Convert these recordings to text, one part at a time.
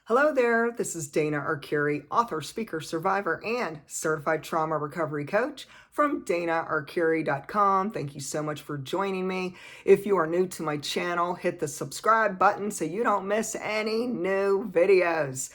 Hello there, this is Dana Arcuri, author, speaker, survivor, and certified trauma recovery coach from danaarcuri.com. Thank you so much for joining me. If you are new to my channel, hit the subscribe button so you don't miss any new videos.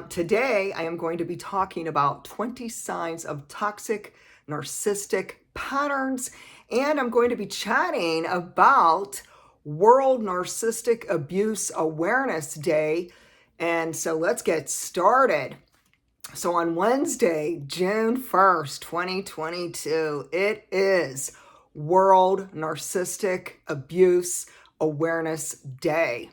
Today, I am going to be talking about 20 signs of toxic narcissistic patterns, and I'm going to be chatting about World Narcissistic Abuse Awareness Day. And so let's get started. So on Wednesday, June 1st, 2022, it is World Narcissistic Abuse Awareness Day.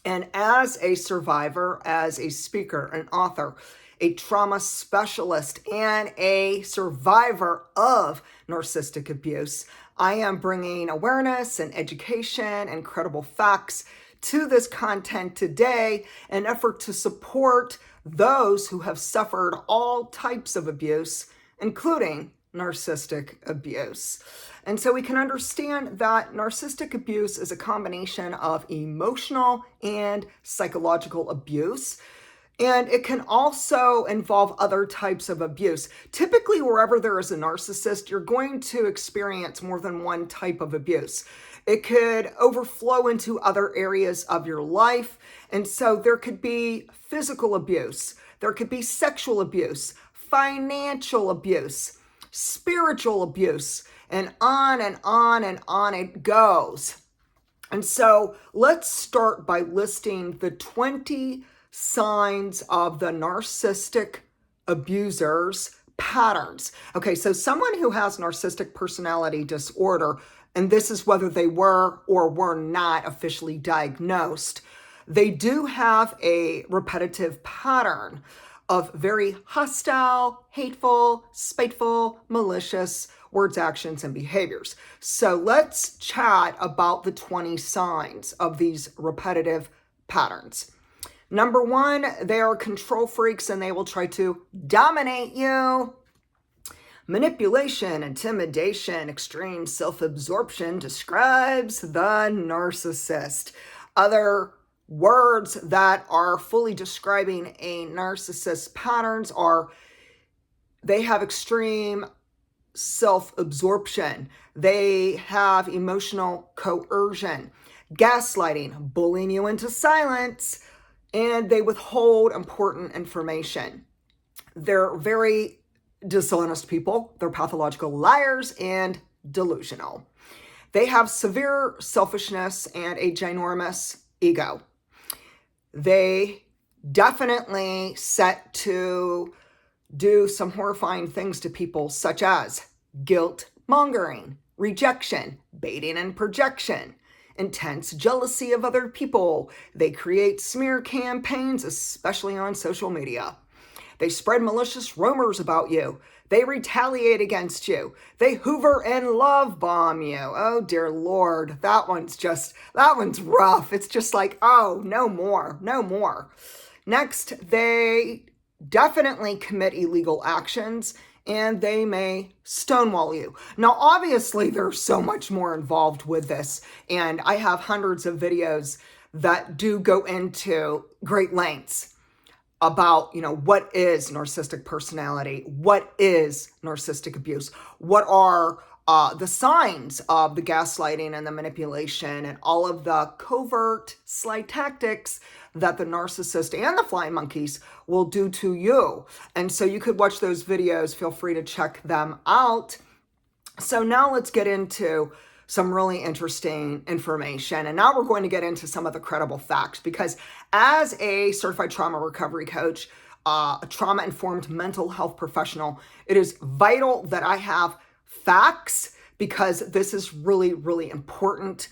And as a survivor, as a speaker, an author, a trauma specialist, and a survivor of narcissistic abuse, I am bringing awareness and education and credible facts to this content today in an effort to support those who have suffered all types of abuse, including narcissistic abuse. And so we can understand that narcissistic abuse is a combination of emotional and psychological abuse. And it can also involve other types of abuse. Typically, wherever there is a narcissist, you're going to experience more than one type of abuse. It could overflow into other areas of your life. And so there could be physical abuse, there could be sexual abuse, financial abuse, spiritual abuse, and on and on and on it goes. And so let's start by listing the 20 signs of the narcissistic abuser's patterns. Okay, so someone who has narcissistic personality disorder, and this is whether they were or were not officially diagnosed, they do have a repetitive pattern of very hostile, hateful, spiteful, malicious words, actions, and behaviors. So let's chat about the 20 signs of these repetitive patterns. Number one, they are control freaks and they will try to dominate you. Manipulation, intimidation, extreme self-absorption describes the narcissist. Other words that are fully describing a narcissist's patterns are they have extreme self-absorption. They have emotional coercion, gaslighting, bullying you into silence, and they withhold important information. They're very dishonest people. They're pathological liars and delusional. They have severe selfishness and a ginormous ego. They definitely set to do some horrifying things to people, such as guilt mongering, rejection, baiting and projection, intense jealousy of other people. They create smear campaigns, especially on social media. They spread malicious rumors about you. They retaliate against you. They hoover and love bomb you. Oh, dear Lord, that one's rough. It's just like, oh, no more, no more. Next, they definitely commit illegal actions, and they may stonewall you. Now, obviously, there's so much more involved with this, and I have hundreds of videos that do go into great lengths about, what is narcissistic personality? What is narcissistic abuse? What are the signs of the gaslighting and the manipulation and all of the covert sly tactics that the narcissist and the flying monkeys will do to you? And so you could watch those videos. Feel free to check them out. So now let's get into some really interesting information. And now we're going to get into some of the credible facts, because as a certified trauma recovery coach, a trauma-informed mental health professional, it is vital that I have facts, because this is really, really important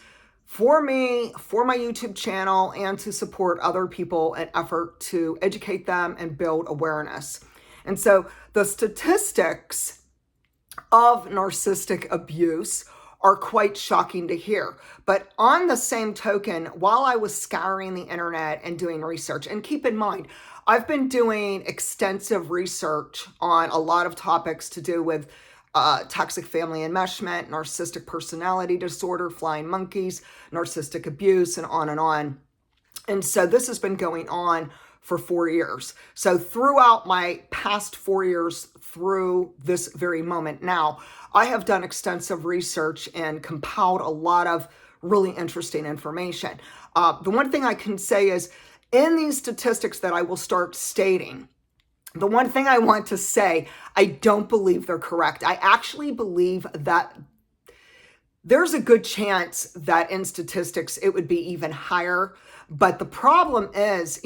for me, for my YouTube channel, and to support other people in effort to educate them and build awareness. And so the statistics of narcissistic abuse are quite shocking to hear. But on the same token, while I was scouring the internet and doing research, and keep in mind, I've been doing extensive research on a lot of topics to do with toxic family enmeshment, narcissistic personality disorder, flying monkeys, narcissistic abuse, and on and on. And so this has been going on for 4 years. So throughout my past 4 years through this very moment now, I have done extensive research and compiled a lot of really interesting information. The one thing I can say is in these statistics that I will start stating, the one thing I want to say, I don't believe they're correct. I actually believe that there's a good chance that in statistics it would be even higher. But the problem is,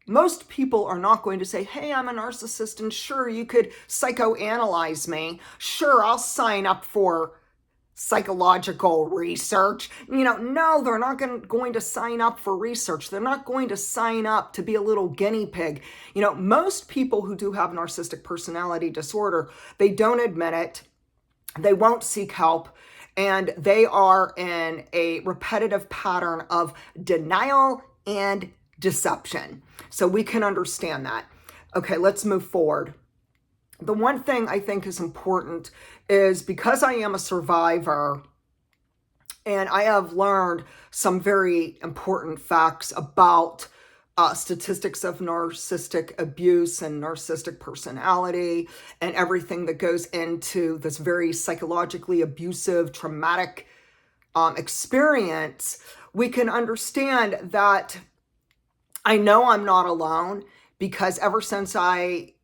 most people are not going to say, hey, I'm a narcissist and sure, you could psychoanalyze me. Sure, I'll sign up for psychological research. No, they're not going to sign up for research. They're not going to sign up to be a little guinea pig. Most people who do have narcissistic personality disorder, they don't admit it. They won't seek help. And they are in a repetitive pattern of denial and deception. So we can understand that. Okay, let's move forward. The one thing I think is important is because I am a survivor and I have learned some very important facts about statistics of narcissistic abuse and narcissistic personality and everything that goes into this very psychologically abusive, traumatic experience, we can understand that I know I'm not alone because ever since I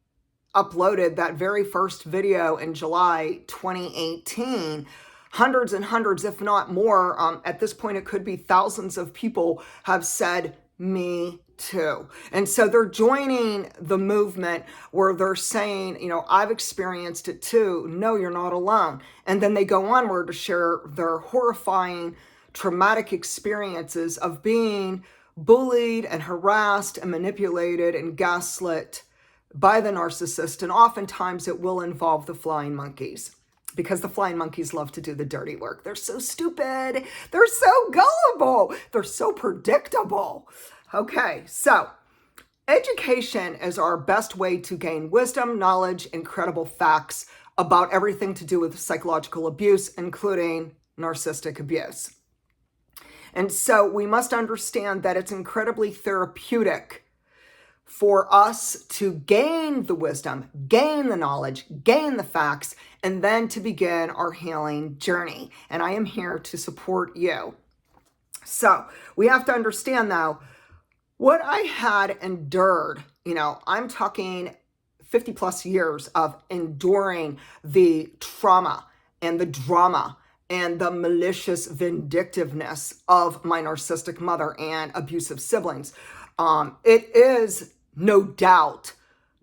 uploaded that very first video in July 2018, hundreds and hundreds, if not more, at this point it could be thousands of people have said, me too. And so they're joining the movement where they're saying, I've experienced it too. No, you're not alone. And then they go onward to share their horrifying, traumatic experiences of being bullied and harassed and manipulated and gaslit by the narcissist. And oftentimes it will involve the flying monkeys because the flying monkeys love to do the dirty work. They're so stupid. They're so gullible. They're so predictable. Okay, so education is our best way to gain wisdom, knowledge, and credible facts about everything to do with psychological abuse, including narcissistic abuse. And so we must understand that it's incredibly therapeutic for us to gain the wisdom, gain the knowledge, gain the facts, and then to begin our healing journey. And I am here to support you. So we have to understand, though, what I had endured, I'm talking 50 plus years of enduring the trauma and the drama and the malicious vindictiveness of my narcissistic mother and abusive siblings. It is no doubt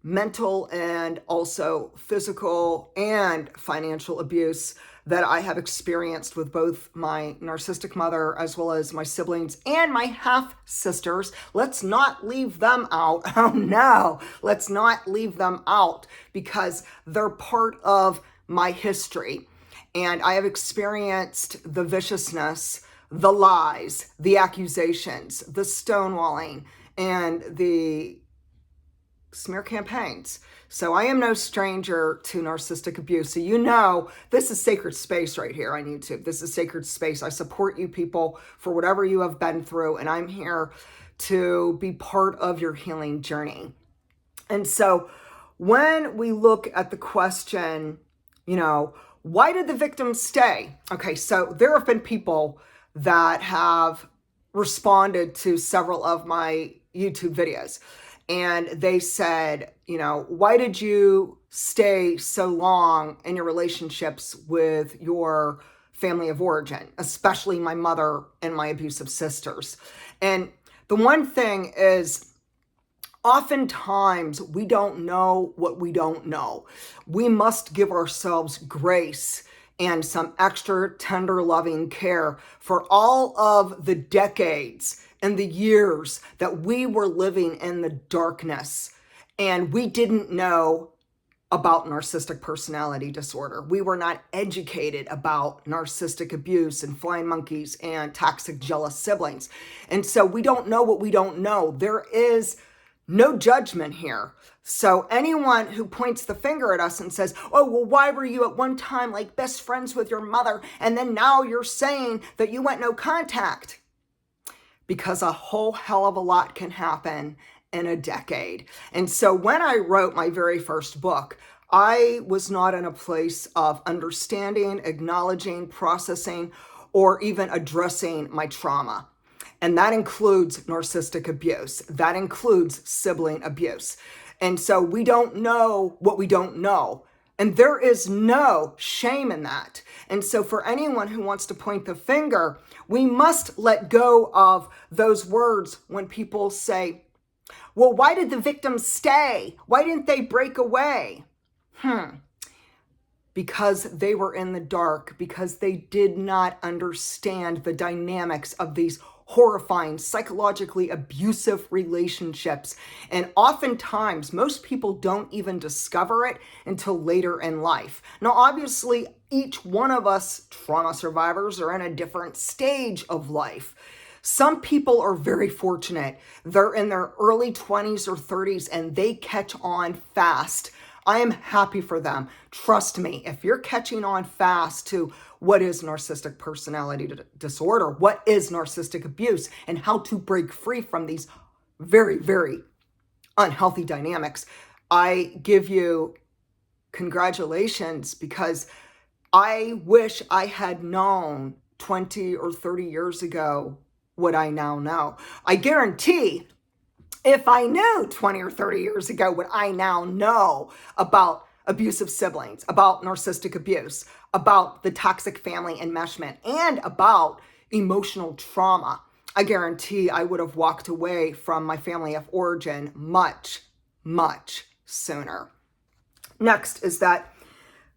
mental and also physical and financial abuse that I have experienced with both my narcissistic mother as well as my siblings and my half-sisters. Let's not leave them out. Oh no, let's not leave them out because they're part of my history. And I have experienced the viciousness, the lies, the accusations, the stonewalling, and the smear campaigns. So I am no stranger to narcissistic abuse. So this is sacred space right here on YouTube. This is sacred space. I support you people for whatever you have been through, and I'm here to be part of your healing journey. And so when we look at the question, why did the victim stay? Okay, so there have been people that have responded to several of my YouTube videos. And they said, why did you stay so long in your relationships with your family of origin, especially my mother and my abusive sisters? And the one thing is, oftentimes we don't know what we don't know. We must give ourselves grace and some extra tender, loving care for all of the decades and the years that we were living in the darkness and we didn't know about narcissistic personality disorder. We were not educated about narcissistic abuse and flying monkeys and toxic jealous siblings. And so we don't know what we don't know. There is no judgment here. So anyone who points the finger at us and says, oh, well, why were you at one time like best friends with your mother and then now you're saying that you went no contact? because a whole hell of a lot can happen in a decade. And so when I wrote my very first book, I was not in a place of understanding, acknowledging, processing, or even addressing my trauma. And that includes narcissistic abuse. That includes sibling abuse. And so we don't know what we don't know. And there is no shame in that. And so for anyone who wants to point the finger, we must let go of those words when people say, well, why did the victim stay? Why didn't they break away? Because they were in the dark, because they did not understand the dynamics of these horrifying, psychologically abusive relationships. And oftentimes, most people don't even discover it until later in life. Now, obviously, each one of us trauma survivors are in a different stage of life. Some people are very fortunate. They're in their early 20s or 30s and they catch on fast. I am happy for them. Trust me, if you're catching on fast to what is narcissistic personality disorder, what is narcissistic abuse, and how to break free from these very, very unhealthy dynamics, I give you congratulations, because I wish I had known 20 or 30 years ago what I now know. I guarantee if I knew 20 or 30 years ago what I now know about abusive siblings, about narcissistic abuse, about the toxic family enmeshment, and about emotional trauma, I guarantee I would have walked away from my family of origin much, much sooner. Next is that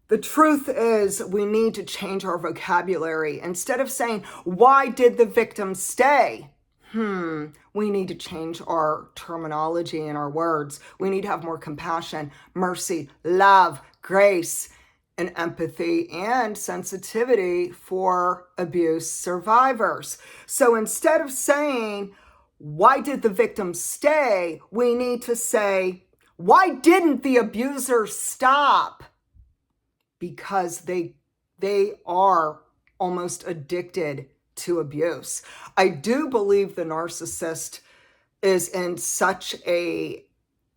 the truth is we need to change our vocabulary. Instead of saying, why did the victim stay? We need to change our terminology and our words. We need to have more compassion, mercy, love, grace, and empathy and sensitivity for abuse survivors. So instead of saying, why did the victim stay? We need to say, why didn't the abuser stop? Because they are almost addicted to abuse. I do believe the narcissist is in such a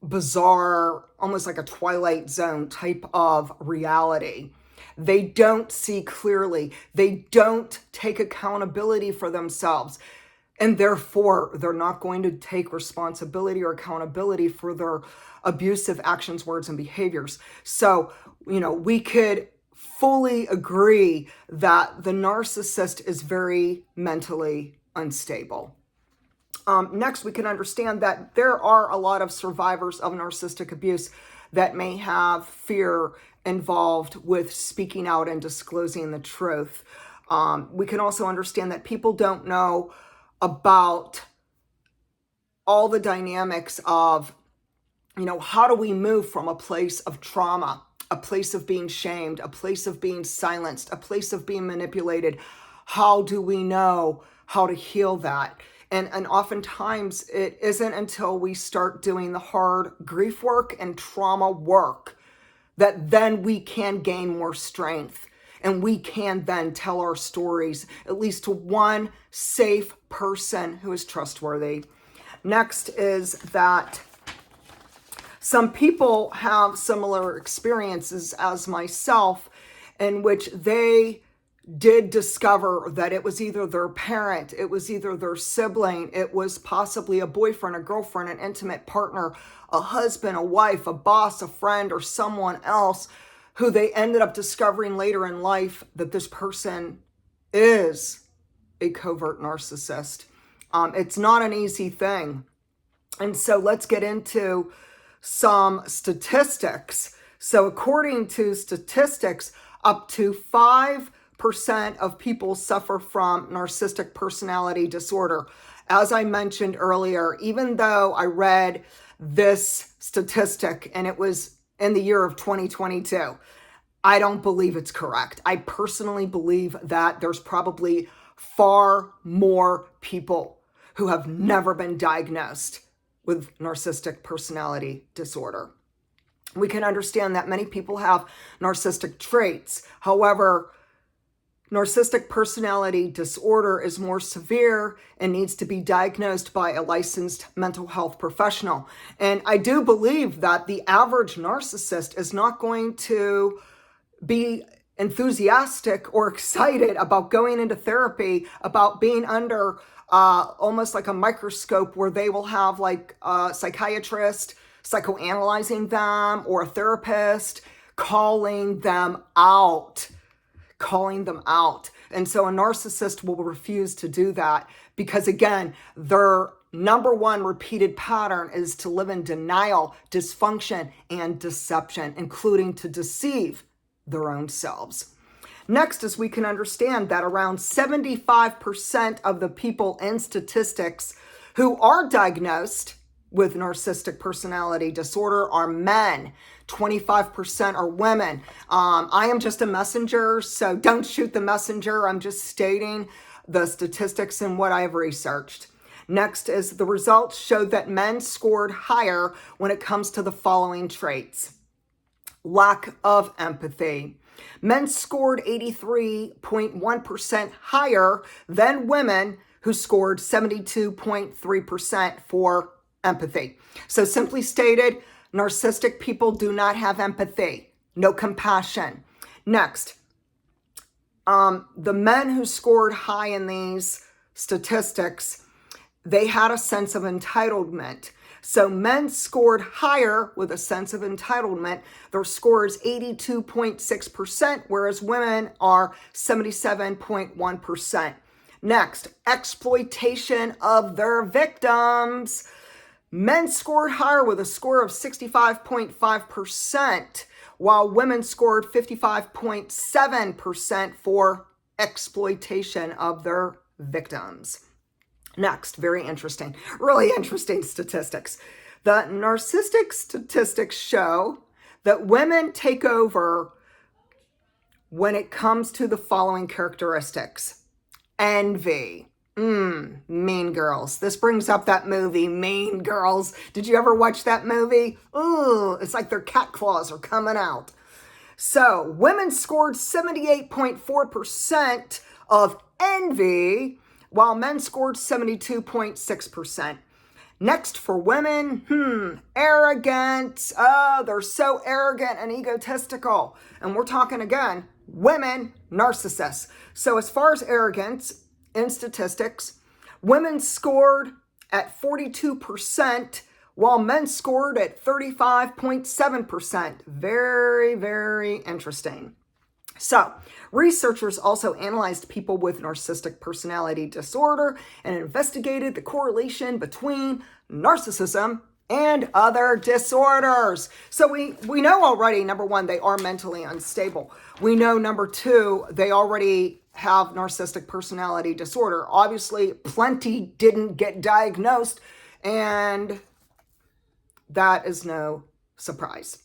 bizarre, almost like a Twilight Zone type of reality. They don't see clearly. They don't take accountability for themselves. And therefore, they're not going to take responsibility or accountability for their abusive actions, words, and behaviors. So, we could fully agree that the narcissist is very mentally unstable. Next, we can understand that there are a lot of survivors of narcissistic abuse that may have fear involved with speaking out and disclosing the truth. We can also understand that people don't know about all the dynamics of, how do we move from a place of trauma, a place of being shamed, a place of being silenced, a place of being manipulated? How do we know how to heal that? And oftentimes it isn't until we start doing the hard grief work and trauma work that then we can gain more strength. And we can then tell our stories, at least to one safe person who is trustworthy. Next is that some people have similar experiences as myself, in which they did discover that it was either their parent, it was either their sibling, it was possibly a boyfriend, a girlfriend, an intimate partner, a husband, a wife, a boss, a friend, or someone else who they ended up discovering later in life that this person is a covert narcissist. It's not an easy thing. And so let's get into some statistics. So according to statistics, up to 5% of people suffer from narcissistic personality disorder. As I mentioned earlier, even though I read this statistic and it was in the year of 2022, I don't believe it's correct. I personally believe that there's probably far more people who have never been diagnosed with narcissistic personality disorder. We can understand that many people have narcissistic traits. However, Narcissistic personality disorder is more severe and needs to be diagnosed by a licensed mental health professional. And I do believe that the average narcissist is not going to be enthusiastic or excited about going into therapy, about being under almost like a microscope where they will have like a psychiatrist psychoanalyzing them or a therapist calling them out. And so a narcissist will refuse to do that because, again, their number one repeated pattern is to live in denial, dysfunction, and deception, including to deceive their own selves. Next is we can understand that around 75% of the people in statistics who are diagnosed with narcissistic personality disorder are men. 25% are women. I am just a messenger, so don't shoot the messenger. I'm just stating the statistics and what I have researched. Next is the results showed that men scored higher when it comes to the following traits. Lack of empathy. Men scored 83.1% higher than women who scored 72.3% for empathy. So simply stated, narcissistic people do not have empathy, no compassion. Next, the men who scored high in these statistics, they had a sense of entitlement. So men scored higher with a sense of entitlement. Their score is 82.6%, whereas women are 77.1%. Next, exploitation of their victims. Men scored higher with a score of 65.5%, while women scored 55.7% for exploitation of their victims. Next, very interesting, really interesting statistics. The narcissistic statistics show that women take over when it comes to the following characteristics. Envy. Mean Girls. This brings up that movie, Mean Girls. Did you ever watch that movie? Ooh, it's like their cat claws are coming out. So, women scored 78.4% of envy, while men scored 72.6%. Next for women, arrogant. Oh, they're so arrogant and egotistical. And we're talking again, women narcissists. So as far as arrogance, in statistics, women scored at 42%, while men scored at 35.7%. Very, very interesting. So, researchers also analyzed people with narcissistic personality disorder and investigated the correlation between narcissism and other disorders. So we know already, number one, they are mentally unstable. We know, number two, they already have narcissistic personality disorder. Obviously, plenty didn't get diagnosed, and that is no surprise.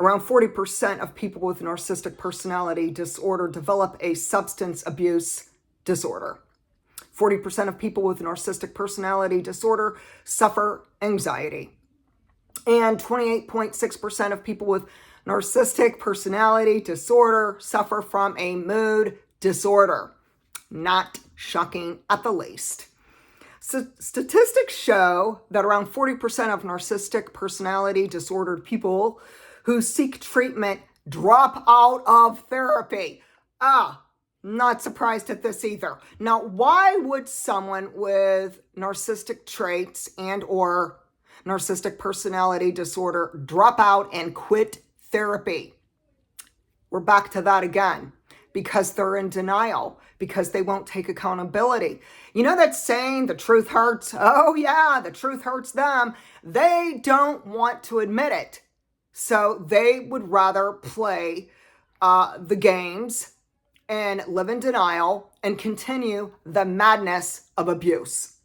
Around 40% of people with narcissistic personality disorder develop a substance abuse disorder. 40% of people with narcissistic personality disorder suffer anxiety. And 28.6% of people with narcissistic personality disorder suffer from a mood disorder. Not shocking at the least. So statistics show that around 40% of narcissistic personality disordered people who seek treatment drop out of therapy. Not surprised at this either. Now, why would someone with narcissistic traits and or narcissistic personality disorder drop out and quit therapy? We're back to that again. Because they're in denial, because they won't take accountability. You know that saying, the truth hurts? Oh yeah, the truth hurts them. They don't want to admit it. So they would rather play the games and live in denial and continue the madness of abuse.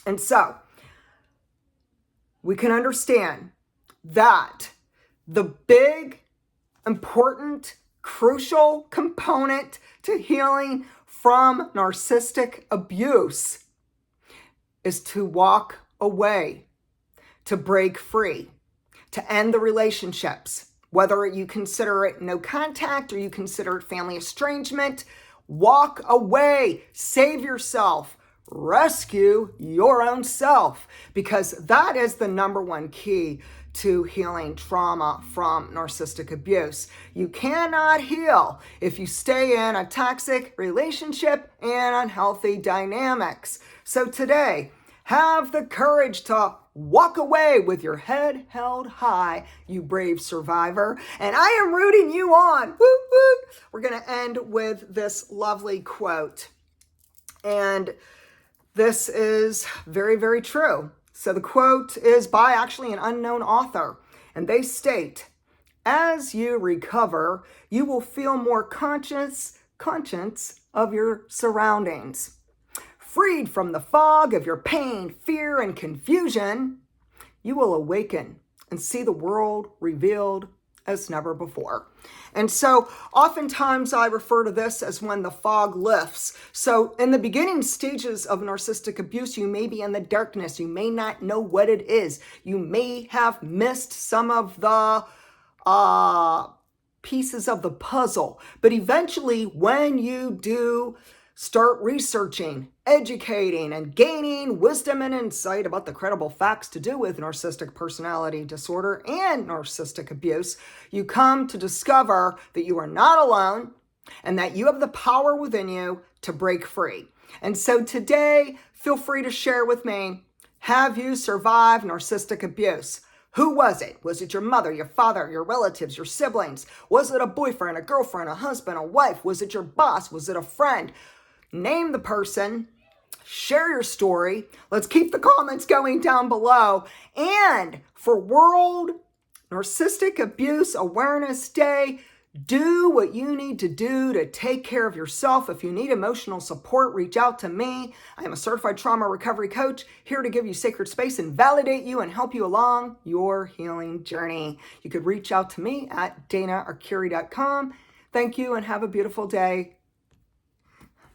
And so we can understand that the big, important, crucial component to healing from narcissistic abuse is to walk away, to break free, to end the relationships, whether you consider it no contact or you consider it family estrangement, Walk away. Save yourself. Rescue your own self, because that is the number one key to healing trauma from narcissistic abuse. You cannot heal if you stay in a toxic relationship and unhealthy dynamics. So today, have the courage to walk away with your head held high, you brave survivor. And I am rooting you on. Woo, woo. We're going to end with this lovely quote. And this is very, very true. So the quote is by actually an unknown author, and they state, "As you recover, you will feel more conscious of your surroundings. Freed from the fog of your pain, fear, and confusion, you will awaken and see the world revealed as never before." And so oftentimes I refer to this as when the fog lifts. So in the beginning stages of narcissistic abuse, you may be in the darkness. You may not know what it is. You may have missed some of the pieces of the puzzle. But eventually, when you do start researching, educating, and gaining wisdom and insight about the credible facts to do with narcissistic personality disorder and narcissistic abuse, you come to discover that you are not alone and that you have the power within you to break free. And so today, feel free to share with me, have you survived narcissistic abuse? Who was it? Was it your mother, your father, your relatives, your siblings? Was it a boyfriend, a girlfriend, a husband, a wife? Was it your boss? Was it a friend? Name the person, share your story. Let's keep the comments going down below. And for World Narcissistic Abuse Awareness Day, do what you need to do to take care of yourself. If you need emotional support, reach out to me. I am a certified trauma recovery coach, here to give you sacred space and validate you and help you along your healing journey. You could reach out to me at danaarcuri.com. Thank you and have a beautiful day.